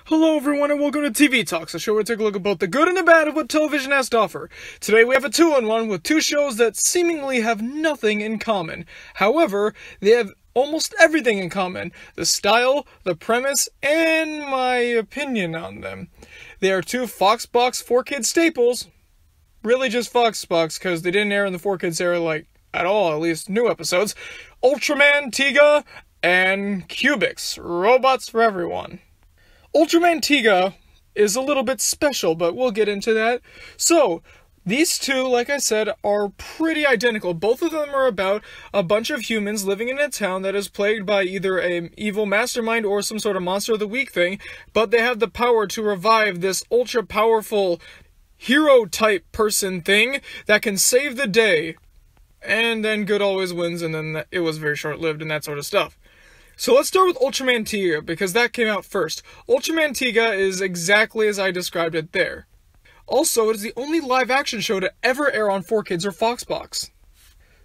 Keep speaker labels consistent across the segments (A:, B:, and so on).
A: Hello everyone and welcome to TV Talks, a show where we take a look at both the good and the bad of what television has to offer. Today we have a 2-in-1 with two shows that seemingly have nothing in common. However, they have almost everything in common. The style, the premise, and my opinion on them. They are two Foxbox 4Kids staples. Really just Foxbox, because they didn't air in the 4Kids era at all, at least new episodes. Ultraman, Tiga, and Cubix, robots for everyone. Ultraman Tiga is a little bit special, but we'll get into that. So, these two, like I said, are pretty identical. Both of them are about a bunch of humans living in a town that is plagued by either an evil mastermind or some sort of monster of the week thing, but they have the power to revive this ultra-powerful hero-type person thing that can save the day. And then good always wins, and then it was very short-lived and that sort of stuff. So let's start with Ultraman Tiga, because that came out first. Ultraman Tiga is exactly as I described it there. Also, it is the only live-action show to ever air on 4Kids or Foxbox.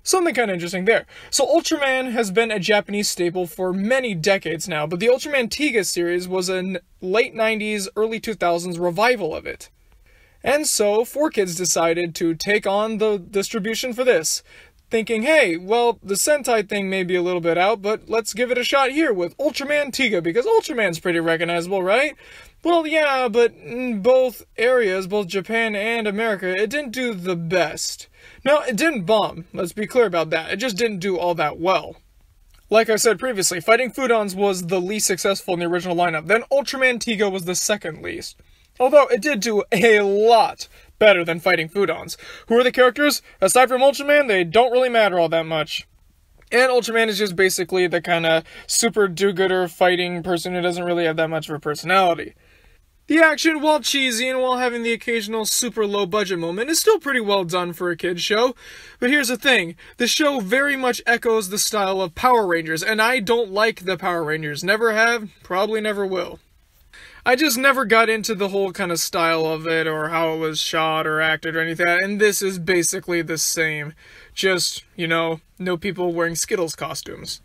A: Something kind of interesting there. So Ultraman has been a Japanese staple for many decades now, but the Ultraman Tiga series was a late 90s, early 2000s revival of it. And so 4Kids decided to take on the distribution for this, thinking, hey, well, the Sentai thing may be a little bit out, but let's give it a shot here with Ultraman Tiga, because Ultraman's pretty recognizable, right? Well, yeah, but in both areas, both Japan and America, it didn't do the best. No, it didn't bomb, let's be clear about that. It just didn't do all that well. Like I said previously, Fighting Foodons was the least successful in the original lineup, then Ultraman Tiga was the second least. Although it did do a lot better than Fighting Foodons. Who are the characters? Aside from Ultraman, they don't really matter all that much. And Ultraman is just basically the kind of super do-gooder fighting person who doesn't really have that much of a personality. The action, while cheesy and while having the occasional super low-budget moment, is still pretty well done for a kid's show. But here's the thing, the show very much echoes the style of Power Rangers, and I don't like the Power Rangers. Never have, probably never will. I just never got into the whole kind of style of it, or how it was shot or acted or anything, and this is basically the same. Just, no people wearing Skittles costumes.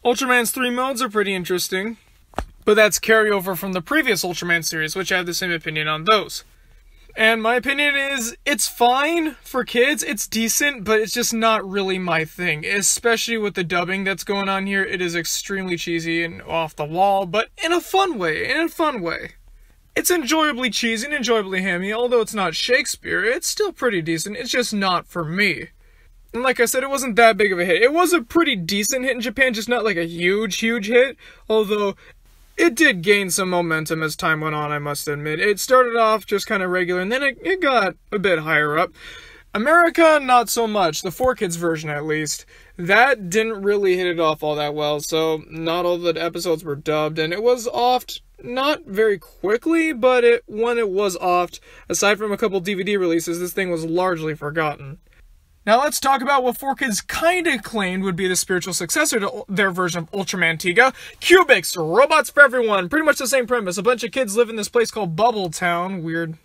A: Ultraman's 3 modes are pretty interesting, but that's carryover from the previous Ultraman series, which I have the same opinion on those. And my opinion is, it's fine for kids, it's decent, but it's just not really my thing. Especially with the dubbing that's going on here, it is extremely cheesy and off the wall, but in a fun way, It's enjoyably cheesy and enjoyably hammy, although it's not Shakespeare, it's still pretty decent, it's just not for me. And like I said, it wasn't that big of a hit. It was a pretty decent hit in Japan, just not like a huge hit, although it did gain some momentum as time went on, I must admit. It started off just kind of regular, and then it got a bit higher up. America, not so much. The 4Kids version, at least. That didn't really hit it off all that well, so not all the episodes were dubbed, and it was offed, not very quickly, but when it was offed, aside from a couple DVD releases, this thing was largely forgotten. Now let's talk about what 4Kids kinda claimed would be the spiritual successor to their version of Ultraman Tiga. Cubix, robots for everyone. Pretty much the same premise. A bunch of kids live in this place called Bubble Town. Weird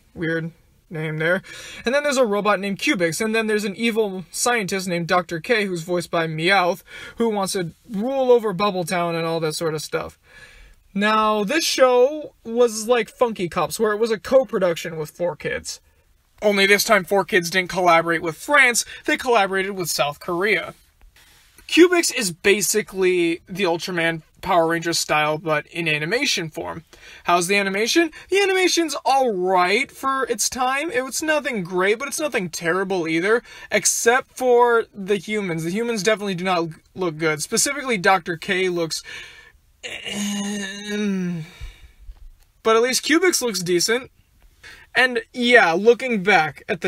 A: name there. And then there's a robot named Cubix. And then there's an evil scientist named Dr. K, who's voiced by Meowth, who wants to rule over Bubble Town and all that sort of stuff. Now, this show was like Funky Cops, where it was a co-production with 4Kids. Only this time 4Kids didn't collaborate with France, they collaborated with South Korea. Cubix is basically the Ultraman Power Rangers style, but in animation form. How's the animation? The animation's alright for its time. It's nothing great, but it's nothing terrible either, except for the humans. The humans definitely do not look good. Specifically, Dr. K looks... but at least Cubix looks decent. And yeah, looking back at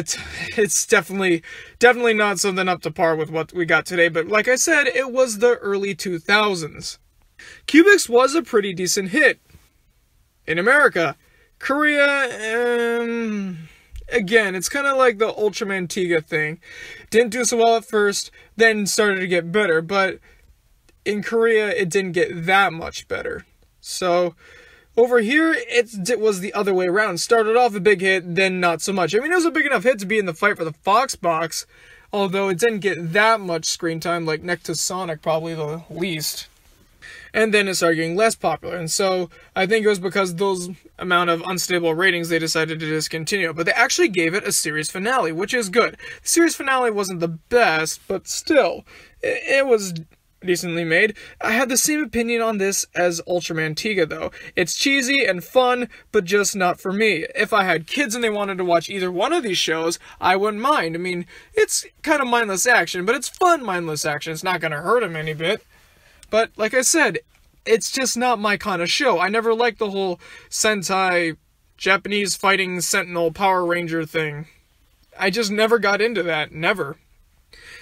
A: it's definitely not something up to par with what we got today, but like I said, it was the early 2000s. Cubix was a pretty decent hit in America. Korea, again, it's kind of like the Ultraman Tiga thing. Didn't do so well at first, then started to get better, but in Korea, it didn't get that much better. So over here, it was the other way around. Started off a big hit, then not so much. I mean, it was a big enough hit to be in the fight for the Foxbox, although it didn't get that much screen time, like next to Sonic, probably the least. and then it started getting less popular. And so I think it was because those amount of unstable ratings, they decided to discontinue it. But they actually gave it a series finale, which is good. The series finale wasn't the best, but still, it was decently made. I had the same opinion on this as Ultraman Tiga, though. It's cheesy and fun, but just not for me. If I had kids and they wanted to watch either one of these shows, I wouldn't mind. I mean, it's kind of mindless action, but it's fun mindless action. It's not going to hurt them any bit. But, like I said, it's just not my kind of show. I never liked the whole Sentai, Japanese fighting Sentinel Power Ranger thing. I just never got into that. Never.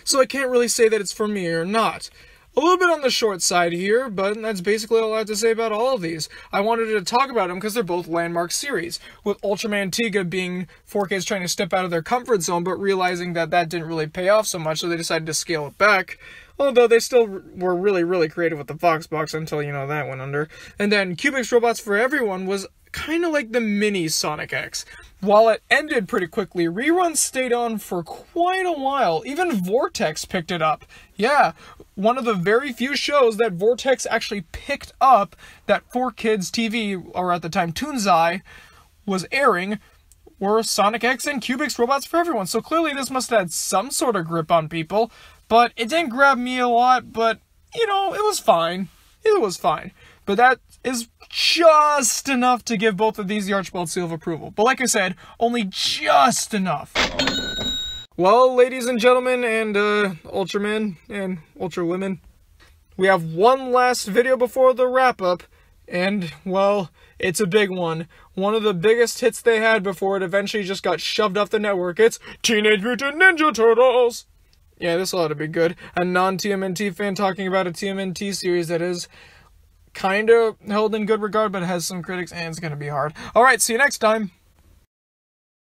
A: So I can't really say that it's for me or not. A little bit on the short side here, but that's basically all I have to say about all of these. I wanted to talk about them because they're both landmark series, with Ultraman Tiga being 4 kids trying to step out of their comfort zone, but realizing that that didn't really pay off so much, so they decided to scale it back. Although they still were really, really creative with the Fox box until, that went under. And then Cubix Robots for Everyone was kind of like the mini Sonic X. While it ended pretty quickly, reruns stayed on for quite a while. Even Vortex picked it up. Yeah, one of the very few shows that Vortex actually picked up that 4Kids TV, or at the time Toonzai, was airing, were Sonic X and Cubix Robots for Everyone. So clearly this must have had some sort of grip on people. But it didn't grab me a lot, but, it was fine. It was fine. But that is just enough to give both of these the Archibald seal of approval. But like I said, only just enough. Well, ladies and gentlemen, and Ultramen, and Ultrawomen, we have one last video before the wrap-up, and, well, it's a big one. One of the biggest hits they had before it eventually just got shoved off the network. It's Teenage Mutant Ninja Turtles! Yeah, this ought to be good. A non-TMNT fan talking about a TMNT series that is kind of held in good regard, but has some critics, and it's going to be hard. Alright, see you next time!